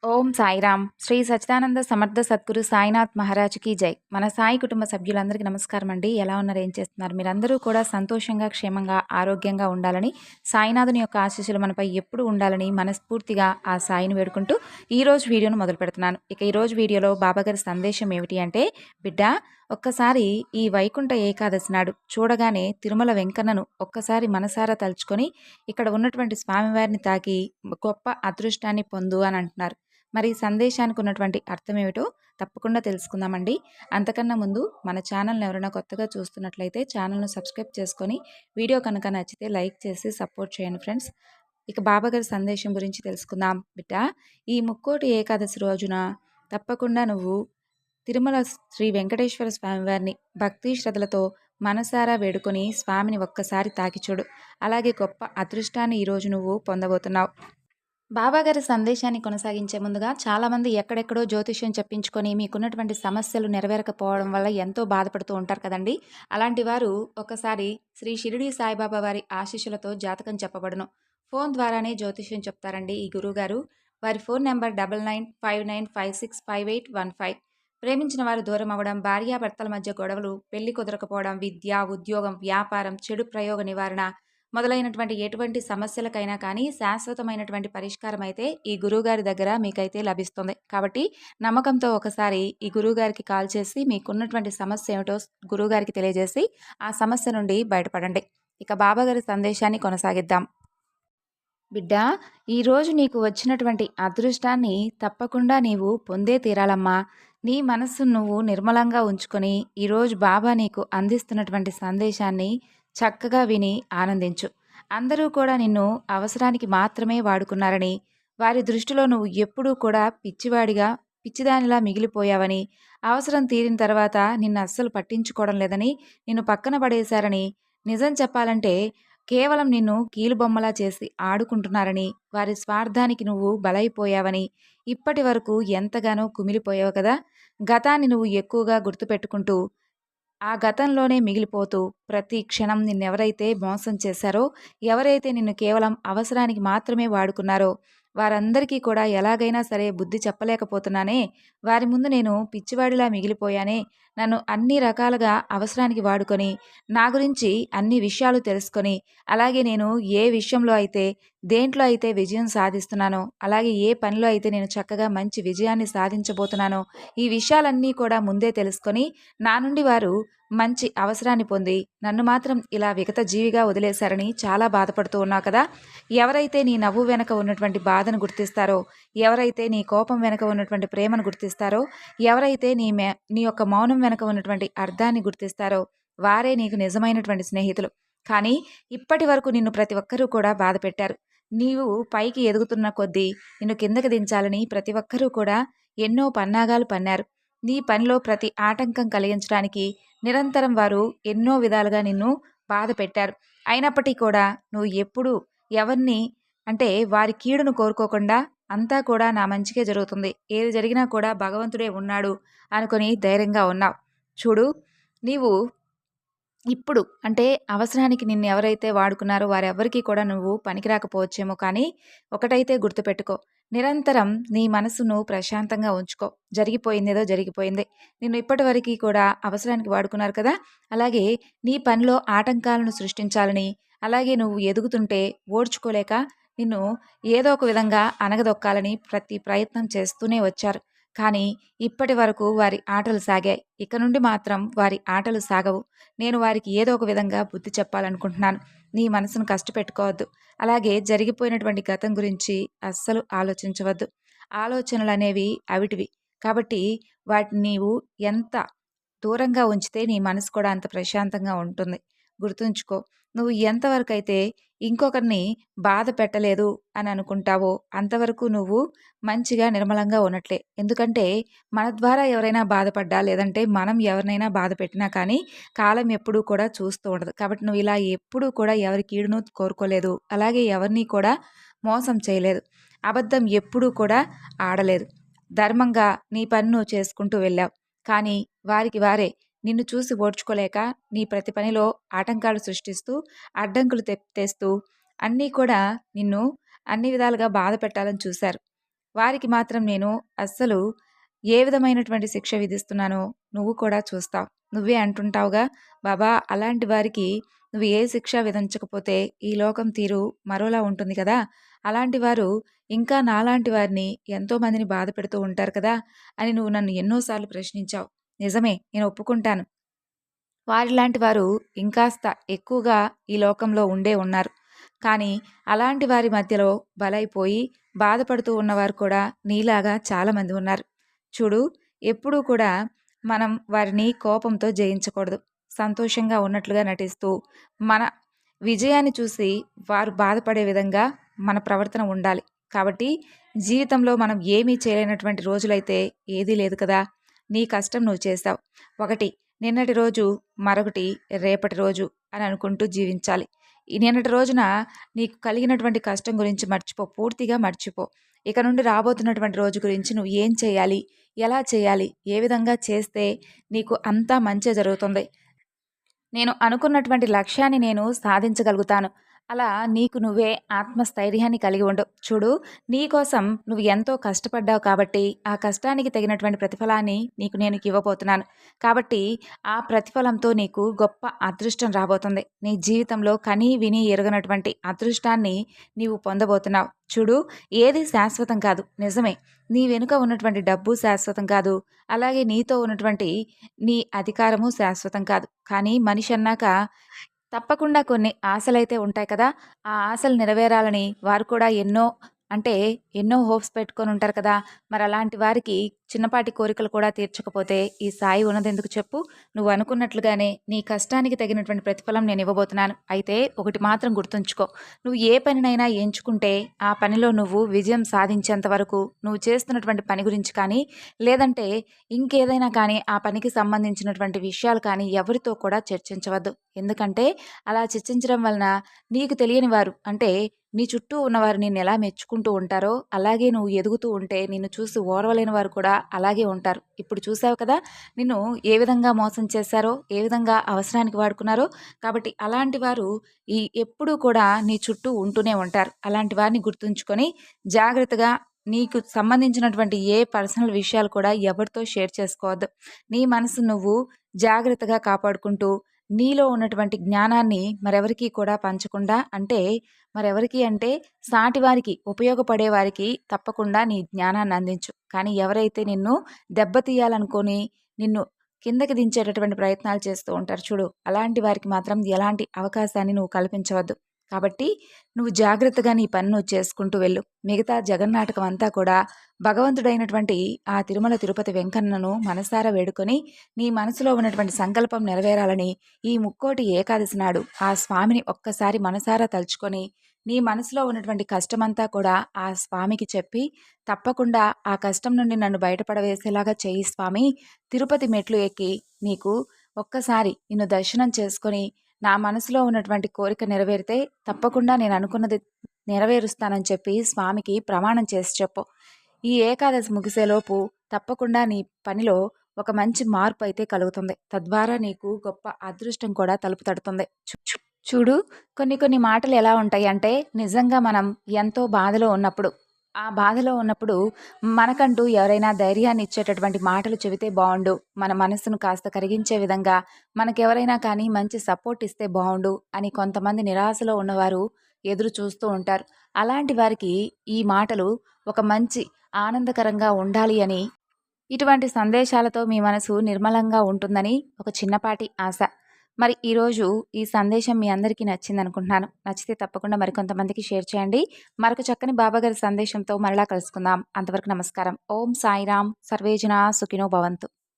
ఓం సాయిరామ్. శ్రీ సచ్చిదానంద సమర్థ సద్గురు సాయినాథ్ మహారాజ్‌కి జై. మన సాయి కుటుంబ సభ్యులందరికీ నమస్కారం అండి. ఎలా ఉన్నారు? ఏం చేస్తున్నారు? మీరందరూ కూడా సంతోషంగా, క్షేమంగా, ఆరోగ్యంగా ఉండాలని, సాయినాథుని యొక్క ఆశీస్సులు మనపై ఎప్పుడూ ఉండాలని మనస్ఫూర్తిగా ఆ సాయిని వేడుకుంటూ ఈరోజు వీడియోను మొదలుపెడుతున్నాను. ఇక ఈరోజు వీడియోలో బాబాగారి సందేశం ఏమిటి అంటే, బిడ్డా, ఒక్కసారి ఈ వైకుంఠ ఏకాదశి నాడు చూడగానే తిరుమల వెంకన్నను ఒక్కసారి మనసారా తలుచుకొని ఇక్కడ ఉన్నటువంటి స్వామివారిని తాకి గొప్ప అదృష్టాన్ని పొందు అని అంటున్నారు. మరి ఈ సందేశానికి ఉన్నటువంటి అర్థం ఏమిటో తప్పకుండా తెలుసుకుందామండి. అంతకన్నా ముందు మన ఛానల్ని ఎవరైనా కొత్తగా చూస్తున్నట్లయితే ఛానల్ను సబ్స్క్రైబ్ చేసుకొని వీడియో కనుక నచ్చితే లైక్ చేసి సపోర్ట్ చేయండి ఫ్రెండ్స్. ఇక బాబాగారి సందేశం గురించి తెలుసుకుందాం. బిడ్డ, ఈ ముక్కోటి ఏకాదశి రోజున తప్పకుండా నువ్వు తిరుమల శ్రీ వెంకటేశ్వర స్వామివారిని భక్తి శ్రద్ధలతో మనసారా వేడుకొని స్వామిని ఒక్కసారి తాకి చూడు. అలాగే గొప్ప అదృష్టాన్ని ఈరోజు నువ్వు పొందబోతున్నావు. బాబాగారి సందేశాన్ని కొనసాగించే ముందుగా చాలామంది ఎక్కడెక్కడో జ్యోతిష్యం చెప్పించుకొని మీకున్నటువంటి సమస్యలు నెరవేరకపోవడం వల్ల ఎంతో బాధపడుతూ ఉంటారు కదండి. అలాంటి వారు ఒకసారి శ్రీ షిరిడి సాయిబాబా వారి ఆశీస్సులతో జాతకం చెప్పబడును. ఫోన్ ద్వారానే జ్యోతిష్యం చెప్తారండి ఈ గురువుగారు. వారి ఫోన్ నెంబర్ 9959565815. ప్రేమించిన వారు దూరం అవ్వడం, భార్యాభర్తల మధ్య గొడవలు, పెళ్లి కుదరకపోవడం, విద్య, ఉద్యోగం, వ్యాపారం, చెడు ప్రయోగ నివారణ మొదలైనటువంటి ఎటువంటి సమస్యలకైనా కానీ శాశ్వతమైనటువంటి పరిష్కారం అయితే ఈ గురువుగారి దగ్గర మీకైతే లభిస్తుంది. కాబట్టి నమ్మకంతో ఒకసారి ఈ గురువుగారికి కాల్ చేసి మీకున్నటువంటి సమస్య ఏమిటో గురువుగారికి తెలియజేసి ఆ సమస్య నుండి బయటపడండి. ఇక బాబాగారి సందేశాన్ని కొనసాగిద్దాం. బిడ్డ, ఈరోజు నీకు వచ్చినటువంటి అదృష్టాన్ని తప్పకుండా నీవు పొందే తీరాలమ్మా. నీ మనస్సును నువ్వు నిర్మలంగా ఉంచుకొని ఈరోజు బాబా నీకు అందిస్తున్నటువంటి సందేశాన్ని చక్కగా విని ఆనందించు. అందరూ కూడా నిన్ను అవసరానికి మాత్రమే వాడుకున్నారని, వారి దృష్టిలో నువ్వు ఎప్పుడూ కూడా పిచ్చివాడిగా, పిచ్చిదానిలా మిగిలిపోయావని, అవసరం తీరిన తర్వాత నిన్ను అస్సలు పట్టించుకోవడం లేదని, నిన్ను పక్కన పడేశారని, నిజం చెప్పాలంటే కేవలం నిన్ను కీలుబొమ్మలా చేసి ఆడుకుంటున్నారని, వారి స్వార్థానికి నువ్వు బలైపోయావని, ఇప్పటి వరకు ఎంతగానో కుమిలిపోయావు కదా. గతాన్ని నువ్వు ఎక్కువగా గుర్తుపెట్టుకుంటూ ఆ గతంలోనే మిగిలిపోతూ ప్రతి క్షణం నిన్నెవరైతే మోసం చేశారో, ఎవరైతే నిన్ను కేవలం అవసరానికి మాత్రమే వాడుకున్నారో వారందరికీ కూడా ఎలాగైనా సరే బుద్ధి చెప్పలేకపోతున్నానే, వారి ముందు నేను పిచ్చివాడిలా మిగిలిపోయానే, నన్ను అన్ని రకాలుగా అవసరానికి వాడుకొని నా గురించి అన్ని విషయాలు తెలుసుకొని, అలాగే నేను ఏ విషయంలో అయితే దేంట్లో అయితే విజయం సాధిస్తున్నానో, అలాగే ఏ పనిలో అయితే నేను చక్కగా మంచి విజయాన్ని సాధించబోతున్నానో, ఈ విషయాలన్నీ కూడా ముందే తెలుసుకొని నా నుండి వారు మంచి అవసరాన్ని పొంది నన్ను మాత్రం ఇలా విగత జీవిగా వదిలేశారని చాలా బాధపడుతూ ఉన్నావు కదా. ఎవరైతే నీ నవ్వు వెనక ఉన్నటువంటి బాధను గుర్తిస్తారో, ఎవరైతే నీ కోపం వెనక ఉన్నటువంటి ప్రేమను గుర్తిస్తారో, ఎవరైతే నీ యొక్క మౌనం వెనక ఉన్నటువంటి అర్థాన్ని గుర్తిస్తారో వారే నీకు నిజమైనటువంటి స్నేహితులు. కానీ ఇప్పటి వరకు నిన్ను ప్రతి ఒక్కరూ కూడా బాధ పెట్టారు. నీవు పైకి ఎదుగుతున్న కొద్దీ నిన్ను కిందకి దించాలని ప్రతి ఒక్కరూ కూడా ఎన్నో పన్నాగాలు పన్నారు. నీ పనిలో ప్రతి ఆటంకం కలిగించడానికి నిరంతరం వారు ఎన్నో విధాలుగా నిన్ను బాధ పెట్టారు. అయినప్పటికీ కూడా నువ్వు ఎప్పుడూ ఎవరిని అంటే వారి కీడును కోరుకోకుండా అంతా కూడా నా మంచికే జరుగుతుంది, ఏది జరిగినా కూడా భగవంతుడే ఉన్నాడు అనుకొని ధైర్యంగా ఉన్నావు. చూడు, నీవు ఇప్పుడు అంటే అవసరానికి నిన్ను ఎవరైతే వాడుకున్నారో వారెవ్వరికీ కూడా నువ్వు పనికి రాకపోవచ్చేమో, కానీ ఒకటైతే గుర్తుపెట్టుకో, నిరంతరం నీ మనసును ప్రశాంతంగా ఉంచుకో. జరిగిపోయిందేదో జరిగిపోయింది. నిన్ను ఇప్పటివరకు కూడా అవసరానికి వాడుకున్నారు కదా. అలాగే నీ పనిలో ఆటంకాలను సృష్టించాలని, అలాగే నువ్వు ఎదుగుతుంటే ఓడ్చుకోలేక నిన్ను ఏదో ఒక విధంగా అనగదొక్కాలని ప్రతి ప్రయత్నం చేస్తూనే వచ్చారు. కానీ ఇప్పటి వరకు వారి ఆటలు సాగాయి. ఇక నుండి మాత్రం వారి ఆటలు సాగవు. నేను వారికి ఏదో ఒక విధంగా బుద్ధి చెప్పాలనుకుంటున్నాను. నీ మనసును కష్టపెట్టుకోవద్దు. అలాగే జరిగిపోయినటువంటి గతం గురించి అస్సలు ఆలోచించవద్దు. ఆలోచనలనేవి అవిటివి. కాబట్టి వాటిని నీవు ఎంత దూరంగా ఉంచితే నీ మనసు కూడా అంత ప్రశాంతంగా ఉంటుంది. గుర్తుంచుకో, నువ్వు ఎంతవరకైతే ఇంకొకరిని బాధ పెట్టలేదు అని అనుకుంటావో అంతవరకు నువ్వు మంచిగా నిర్మలంగా ఉన్నట్లే. ఎందుకంటే మన ద్వారా ఎవరైనా బాధపడ్డా లేదంటే మనం ఎవరినైనా బాధ పెట్టినా కానీ కాలం ఎప్పుడూ కూడా చూస్తూ ఉండదు. కాబట్టి నువ్వు ఇలా ఎప్పుడూ కూడా ఎవరి కీడును కోరుకోలేదు. అలాగే ఎవరిని కూడా మోసం చేయలేదు. అబద్ధం ఎప్పుడూ కూడా ఆడలేదు. ధర్మంగా నీ పని నువ్వు చేసుకుంటూ వెళ్ళావు. కానీ వారికి వారే నిన్ను చూసి ఓర్చుకోలేక నీ ప్రతి పనిలో ఆటంకాలు సృష్టిస్తూ, అడ్డంకులు తెస్తూ అన్నీ కూడా నిన్ను అన్ని విధాలుగా బాధ పెట్టాలని చూశారు. వారికి మాత్రం నేను అస్సలు ఏ విధమైనటువంటి శిక్ష విధిస్తున్నానో నువ్వు కూడా చూస్తావు. నువ్వే అంటుంటావుగా, బాబా అలాంటి వారికి నువ్వు ఏ శిక్ష విధించకపోతే ఈ లోకం తీరు మరోలా ఉంటుంది కదా! అలాంటి వారు ఇంకా నాలాంటి వారిని ఎంతోమందిని బాధపెడుతూ ఉంటారు కదా! అని నువ్వు నన్ను ఎన్నో సార్లు ప్రశ్నించావు. నిజమే, నేను ఒప్పుకుంటాను. వారిలాంటి వారు ఇంకాస్త ఎక్కువగా ఈ లోకంలో ఉండే ఉన్నారు. కానీ అలాంటి వారి మధ్యలో బలైపోయి బాధపడుతూ ఉన్నవారు కూడా నీలాగా చాలామంది ఉన్నారు. చూడు, ఎప్పుడూ కూడా మనం వారిని కోపంతో జయించకూడదు. సంతోషంగా ఉన్నట్లుగా నటిస్తూ మన విజయాన్ని చూసి వారు బాధపడే విధంగా మన ప్రవర్తన ఉండాలి. కాబట్టి జీవితంలో మనం ఏమీ చేయలేనటువంటి రోజులైతే ఏదీ లేదు కదా! నీ కష్టం నువ్వు చేశావు. ఒకటి నిన్నటి రోజు, మరొకటి రేపటి రోజు అని అనుకుంటూ జీవించాలి. ఈ నిన్నటి రోజున నీకు కలిగినటువంటి కష్టం గురించి మర్చిపో, పూర్తిగా మర్చిపో. ఇక నుండి రాబోతున్నటువంటి రోజు గురించి నువ్వు ఏం చేయాలి, ఎలా చేయాలి, ఏ విధంగా చేస్తే నీకు అంతా మంచే జరుగుతుంది, నేను అనుకున్నటువంటి లక్ష్యాన్ని నేను సాధించగలుగుతాను. అలా నీకు నువ్వే ఆత్మస్థైర్యాన్ని కలిగి ఉండు. చూడు, నీకోసం నువ్వు ఎంతో కష్టపడ్డావు కాబట్టి ఆ కష్టానికి తగినటువంటి ప్రతిఫలాన్ని నీకు నేను ఇవ్వబోతున్నాను. కాబట్టి ఆ ప్రతిఫలంతో నీకు గొప్ప అదృష్టం రాబోతుంది. నీ జీవితంలో కనీ విని ఎరుగనటువంటి అదృష్టాన్ని నీవు పొందబోతున్నావు. చూడు, ఏది శాశ్వతం కాదు, నిజమే. నీ వెనుక ఉన్నటువంటి డబ్బు శాశ్వతం కాదు. అలాగే నీతో ఉన్నటువంటి నీ అధికారము శాశ్వతం కాదు. కానీ మనిషి అన్నాక తప్పకుండా కొన్ని ఆశలైతే ఉంటాయి కదా! ఆ ఆశలు నెరవేరాలని వారు కూడా ఎన్నో హోప్స్ పెట్టుకొని ఉంటారు కదా! మరి అలాంటి వారికి చిన్నపాటి కోరికలు కూడా తీర్చకపోతే ఈ సాయి ఉన్నదెందుకు చెప్పు? నువ్వు అనుకున్నట్లుగానే నీ కష్టానికి తగినటువంటి ప్రతిఫలం నేను ఇవ్వబోతున్నాను. అయితే ఒకటి మాత్రం గుర్తుంచుకో. నువ్వు ఏ పనినైనా ఎంచుకుంటే ఆ పనిలో నువ్వు విజయం సాధించేంత వరకు నువ్వు చేస్తున్నటువంటి పని గురించి కానీ, లేదంటే ఇంకేదైనా కానీ ఆ పనికి సంబంధించినటువంటి విషయాలు కానీ ఎవరితో కూడా చర్చించవద్దు. ఎందుకంటే అలా చర్చించడం వలన నీకు తెలియని వారు, అంటే నీ చుట్టూ ఉన్నవారు నిన్ను ఎలా మెచ్చుకుంటూ ఉంటారో, అలాగే నువ్వు ఎదుగుతూ ఉంటే నిన్ను చూసి ఓర్వలేని వారు కూడా అలాగే ఉంటారు. ఇప్పుడు చూసావు కదా, నిన్ను ఏ విధంగా మోసం చేశారో, ఏ విధంగా అవసరానికి వాడుకున్నారో. కాబట్టి అలాంటి వారు ఎప్పుడూ కూడా నీ చుట్టూ ఉంటూనే ఉంటారు. అలాంటి వారిని గుర్తుంచుకొని జాగ్రత్తగా నీకు సంబంధించినటువంటి ఏ పర్సనల్ విషయాలు కూడా ఎవరితో షేర్ చేసుకోవద్దు. నీ మనసు నువ్వు జాగ్రత్తగా కాపాడుకుంటూ నీలో ఉన్నటువంటి జ్ఞానాన్ని మరెవరికీ కూడా పంచకుండా, అంటే సాటి వారికి, ఉపయోగపడే వారికి తప్పకుండా నీ జ్ఞానాన్ని అందించు. కానీ ఎవరైతే నిన్ను దెబ్బతీయాలనుకొని నిన్ను కిందకి దించేటటువంటి ప్రయత్నాలు చేస్తూ ఉంటారు చూడు, అలాంటి వారికి మాత్రం ఎలాంటి అవకాశాన్ని నువ్వు కల్పించవద్దు. కాబట్టి నువ్వు జాగ్రత్తగా నీ పని నువ్వు చేసుకుంటూ వెళ్ళు. మిగతా జగన్నాటకం అంతా కూడా భగవంతుడైనటువంటి ఆ తిరుమల తిరుపతి వెంకన్నను మనసారా వేడుకొని నీ మనసులో ఉన్నటువంటి సంకల్పం నెరవేరాలని ఈ ముక్కోటి ఏకాదశి నాడు ఆ స్వామిని ఒక్కసారి మనసారా తలుచుకొని నీ మనసులో ఉన్నటువంటి కష్టమంతా కూడా ఆ స్వామికి చెప్పి, తప్పకుండా ఆ కష్టం నుండి నన్ను బయటపడవేసేలాగా చేయి స్వామి, తిరుపతి మెట్లు ఎక్కి నీకు ఒక్కసారి నిన్ను దర్శనం చేసుకొని నా మనసులో ఉన్నటువంటి కోరిక నెరవేరితే తప్పకుండా నేను అనుకున్నది నెరవేరుస్తానని చెప్పి స్వామికి ప్రమాణం చేసి చెప్పు. ఈ ఏకాదశి ముగిసేలోపు తప్పకుండా నీ పనిలో ఒక మంచి మార్పు అయితే కలుగుతుంది. తద్వారా నీకు గొప్ప అదృష్టం కూడా తలుపు తడుతుంది. చూడు, కొన్ని మాటలు ఎలా ఉంటాయి అంటే, నిజంగా మనం ఎంతో బాధలో ఉన్నప్పుడు, ఆ బాధలో ఉన్నప్పుడు మనకంటూ ఎవరైనా ధైర్యాన్ని ఇచ్చేటటువంటి మాటలు చెబితే బాగుండు, మన మనసును కాస్త కరిగించే విధంగా మనకెవరైనా కానీ మంచి సపోర్ట్ ఇస్తే బాగుండు అని కొంతమంది నిరాశలో ఉన్నవారు ఎదురు చూస్తూ ఉంటారు. అలాంటి వారికి ఈ మాటలు ఒక మంచి ఆనందకరంగా ఉండాలి అని, ఇటువంటి సందేశాలతో మీ మనసు నిర్మలంగా ఉంటుందని ఒక చిన్నపాటి ఆశ. మరి ఈరోజు ఈ సందేశం మీ అందరికీ నచ్చిందనుకుంటున్నాను. నచ్చితే తప్పకుండా మరికొంతమందికి షేర్ చేయండి. మరొక చక్కని బాబాగారి సందేశంతో మరలా కలుసుకుందాం. అంతవరకు నమస్కారం. ఓం సాయిరాం. సర్వేజన సుఖినో భవంతు.